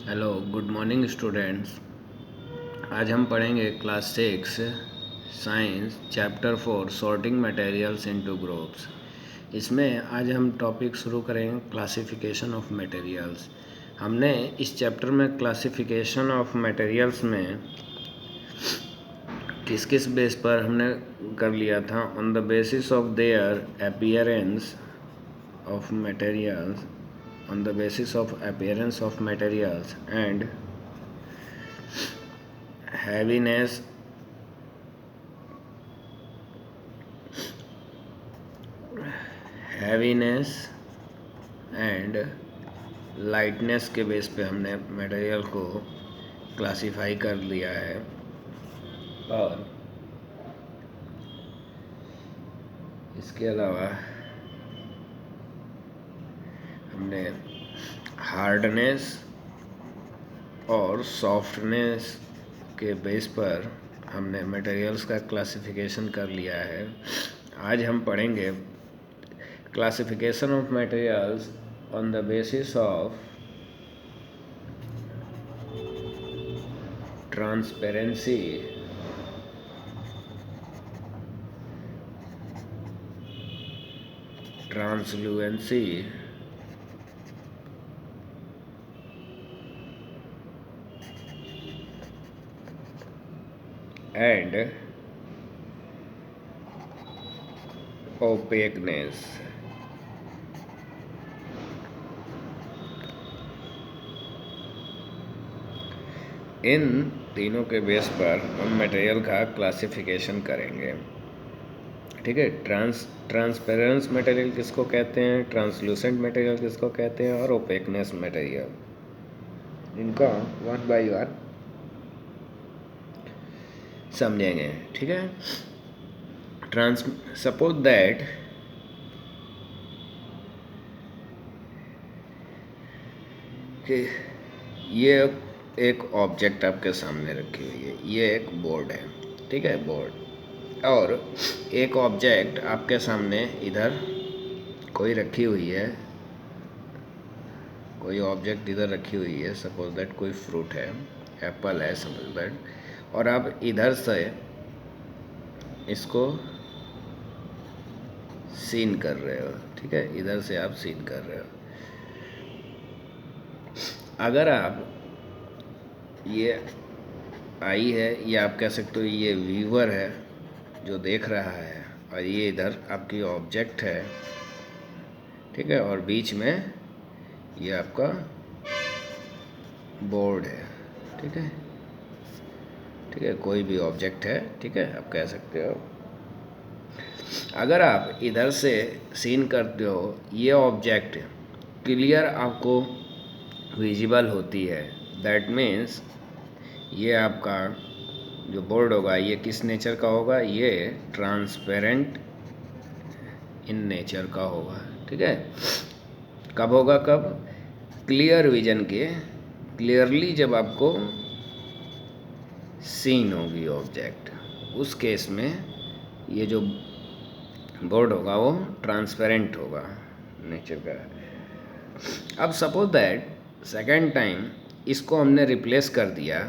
Hello good morning students. आज हम पढ़ेंगे class 6 science chapter 4 sorting materials into groups. इसमें आज हम टॉपिक शुरू करेंगे क्लासिफिकेशन ऑफ मटेरियल्स। हमने इस चैप्टर में क्लासिफिकेशन ऑफ मटेरियल्स में किस किस बेस पर हमने कर लिया था। On the basis of their appearance of materials, on the basis of appearance of materials and heaviness and lightness के बेस पे हमने मटेरियल को क्लासिफाई कर लिया है। और इसके अलावा हमने हार्डनेस और सॉफ्टनेस के बेस पर हमने मटेरियल्स का क्लासिफिकेशन कर लिया है। आज हम पढ़ेंगे classification of materials on the basis of transparency, translucency and opaqueness। इन तीनों के बेस पर हम मटेरियल का क्लासिफिकेशन करेंगे। ठीक है। ट्रांसपेरेंस मटेरियल किसको कहते हैं, ट्रांसलूसेंट मटेरियल किसको कहते हैं, और ओपेकनेस मटेरियल। इनका वन बाय वन समझेंगे। ठीक है। सपोज दैट कि ये एक ऑब्जेक्ट आपके सामने रखी हुई है, ये एक बोर्ड है। ठीक है, बोर्ड। और एक ऑब्जेक्ट आपके सामने इधर कोई रखी हुई है, कोई ऑब्जेक्ट इधर रखी हुई है। सपोज दैट कोई फ्रूट है, एप्पल है सपोज दैट, और आप इधर से इसको सीन कर रहे हो। ठीक है, इधर से आप सीन कर रहे हो। अगर आप ये आई है, ये आप कह सकते हो ये व्यूअर है जो देख रहा है, और ये इधर आपकी ऑब्जेक्ट है। ठीक है, और बीच में ये आपका बोर्ड है। ठीक है, ठीक है, कोई भी ऑब्जेक्ट है। ठीक है, आप कह सकते हो। अगर आप इधर से सीन करते हो, ये ऑब्जेक्ट क्लियर आपको विजिबल होती है। दैट मीन्स ये आपका जो बोर्ड होगा ये किस नेचर का होगा, ये ट्रांसपेरेंट इन नेचर का होगा। ठीक है, कब होगा, कब, क्लियर विजन के, क्लियरली जब आपको सीन होगी ऑब्जेक्ट, उस केस में ये जो बोर्ड होगा वो ट्रांसपेरेंट होगा नेचर का। अब सपोज दैट सेकेंड टाइम इसको हमने रिप्लेस कर दिया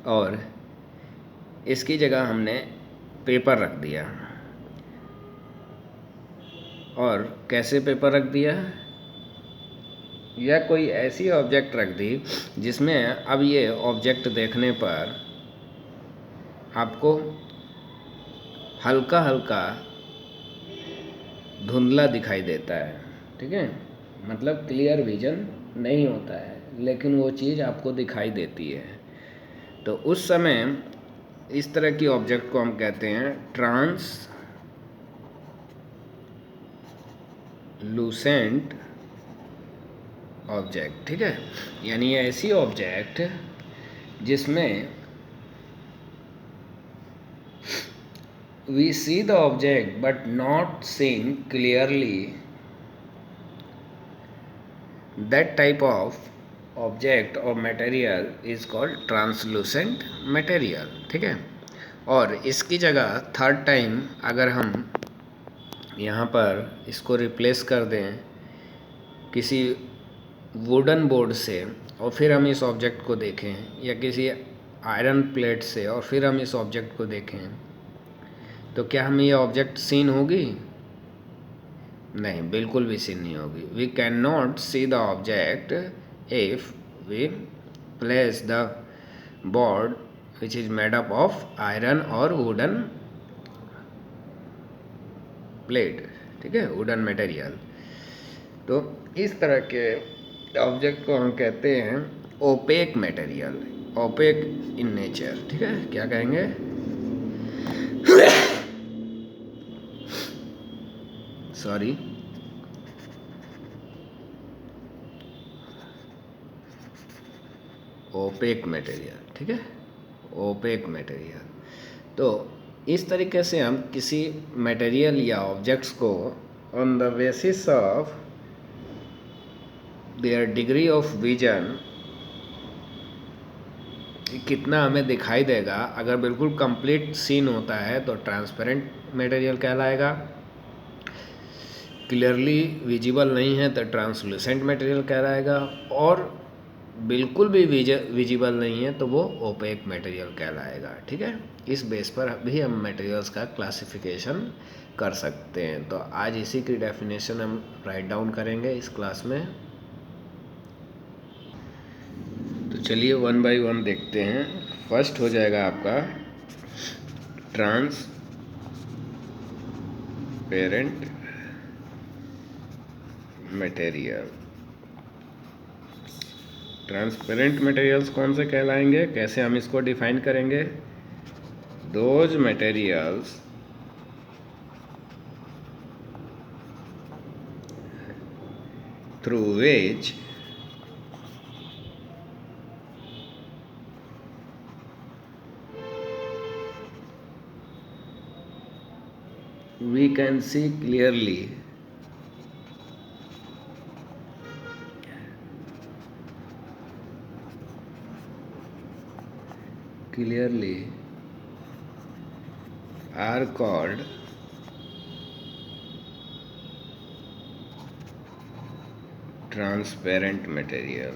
और इसकी जगह हमने पेपर रख दिया। और कैसे पेपर रख दिया, या कोई ऐसी ऑब्जेक्ट रख दी जिसमें अब ये ऑब्जेक्ट देखने पर आपको हल्का हल्का धुंधला दिखाई देता है। ठीक है, मतलब क्लियर विजन नहीं होता है, लेकिन वो चीज़ आपको दिखाई देती है। तो उस समय इस तरह की ऑब्जेक्ट को हम कहते हैं ट्रांसलूसेंट ऑब्जेक्ट। ठीक है, यानी ऐसी ऑब्जेक्ट जिसमें we see the object but not seeing clearly, that type of object or material is called translucent material। ठीक है, और इसकी जगह थर्ड टाइम अगर हम यहाँ पर इसको रिप्लेस कर दें किसी वुडन बोर्ड से और फिर हम इस ऑब्जेक्ट को देखें, या किसी आयरन प्लेट से और फिर हम इस ऑब्जेक्ट को देखें, तो क्या हमें ये ऑब्जेक्ट सीन होगी? नहीं, बिल्कुल भी सीन नहीं होगी। We can not see the object if we place the board which is made up of iron और वुडन प्लेट, ठीक है, वुडन मटेरियल। तो इस तरह के ऑब्जेक्ट को हम कहते हैं opaque material, opaque in nature, ठीक है। क्या कहेंगे? सॉरी, ओपेक मटेरियल, ठीक है, ओपेक मटेरियल। तो इस तरीके से हम किसी मटेरियल या ऑब्जेक्ट्स को on the basis of their degree of vision, कितना हमें दिखाई देगा, अगर बिल्कुल कंप्लीट सीन होता है तो ट्रांसपेरेंट मटेरियल कहलाएगा, क्लियरली विजिबल नहीं है तो ट्रांसलूसेंट मटेरियल कहलाएगा, और बिल्कुल भी विजिबल नहीं है तो वो ओपेक मटेरियल कहलाएगा, ठीक है। इस बेस पर भी हम मटेरियल्स का क्लासिफिकेशन कर सकते हैं। तो आज इसी की डेफिनेशन हम राइट डाउन करेंगे इस क्लास में। तो चलिए वन बाय वन देखते हैं। फर्स्ट हो जाएगा आपका ट्रांसपेरेंट मटेरियल। ट्रांसपेरेंट मटेरियल्स कौन से कहलाएंगे, कैसे हम इसको डिफाइन करेंगे? Those materials through which we can see clearly are called transparent material.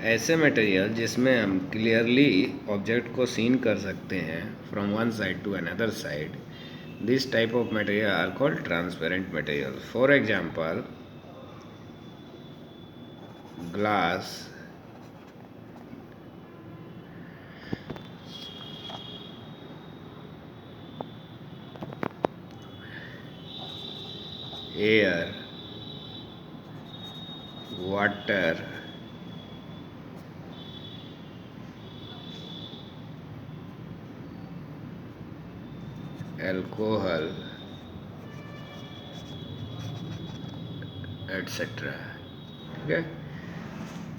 ऐसे मटेरियल जिसमें हम क्लियरली ऑब्जेक्ट को सीन कर सकते हैं from one side to another side, this type of material are called transparent material. For example, glass, air, water, alcohol etcetera, ठीक है।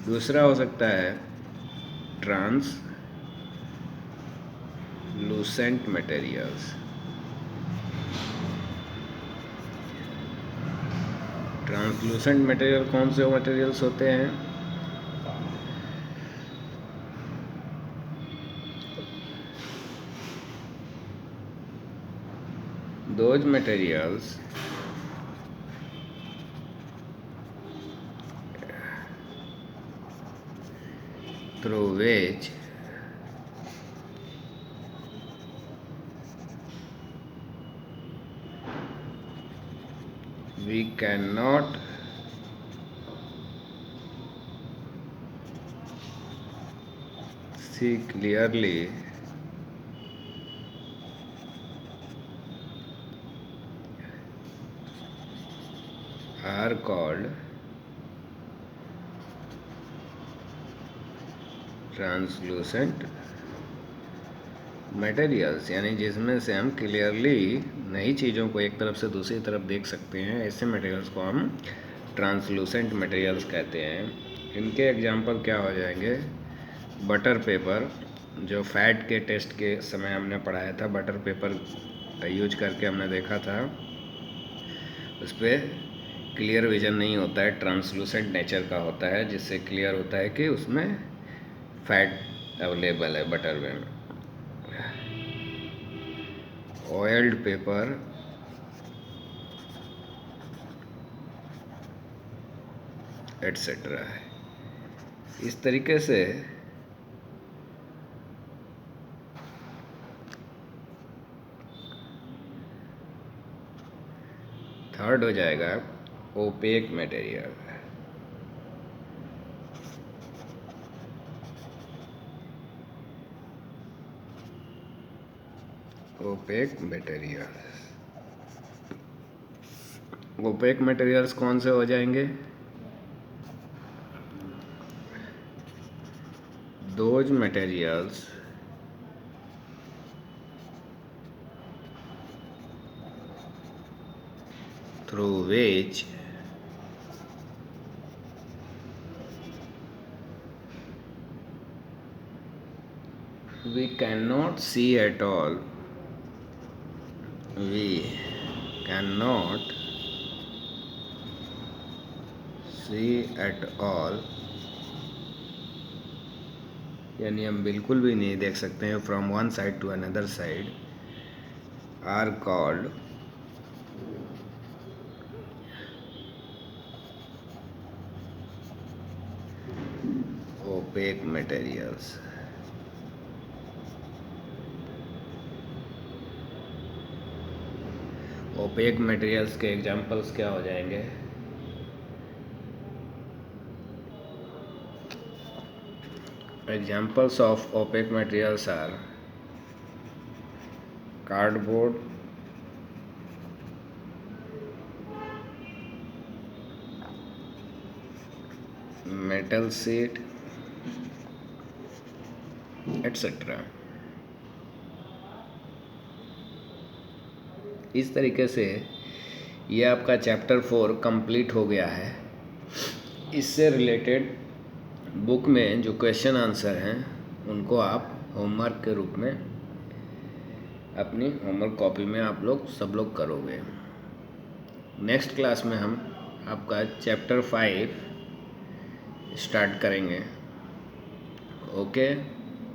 दूसरा हो सकता है ट्रांसलूसेंट मटेरियल्स। ट्रांसलूसेंट मटेरियल कौन से मटेरियल्स होते हैं? Those materials through which we cannot see clearly are called translucent materials. यानी जिसमें से हम क्लियरली नई चीज़ों को एक तरफ से दूसरी तरफ देख सकते हैं, ऐसे मटेरियल्स को हम ट्रांसलूसेंट मटेरियल्स कहते हैं। इनके एग्जांपल क्या हो जाएंगे? बटर पेपर, जो फैट के टेस्ट के समय हमने पढ़ाया था, बटर पेपर यूज करके हमने देखा था, उस पर क्लियर विजन नहीं होता है, ट्रांसलूसेंट नेचर का होता है, जिससे क्लियर होता है कि उसमें फैट अवेलेबल है बटर में। Oiled paper, etcetera. इस तरीके से थर्ड हो जाएगा opaque material. Opaque materials, opaque materials कौन से हो जाएंगे? Those materials through which we cannot see at all, we cannot see at all, यानी हम बिल्कुल भी नहीं देख सकते हैं, from one side to another side, are called opaque materials. Opaque materials के एग्जांपल्स क्या हो जाएंगे? Examples of opaque materials are cardboard, metal sheet, etc. इस तरीके से ये आपका चैप्टर 4 कंप्लीट हो गया है। इससे रिलेटेड बुक में जो क्वेश्चन आंसर हैं उनको आप होमवर्क के रूप में अपनी होमवर्क कॉपी में आप लोग सब लोग करोगे। नेक्स्ट क्लास में हम आपका चैप्टर 5 स्टार्ट करेंगे। Okay,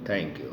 thank you.